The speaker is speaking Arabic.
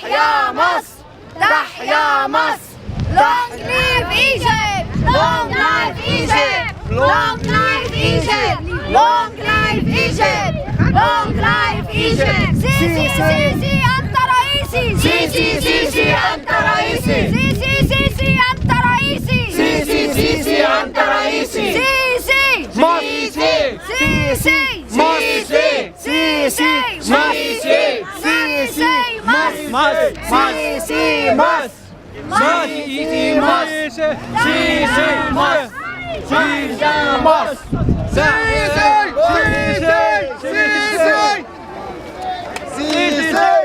تحيا مصر تحيا مصر. Long live Egypt! Long live Egypt! Long live Egypt! Long live Egypt! Long live Egypt! سيسي سيسي أنت رئيسي! سيسي سيسي أنت رئيسي! سيسي سيسي أنت رئيسي! سيسي سيسي أنت رئيسي! سيسي سيسي سيسي سيسي سيسي سيسي سيسي مصر سيسي مصر سيسي مصر سيسي مصر سيسي مصر سيسي سيسي سيسي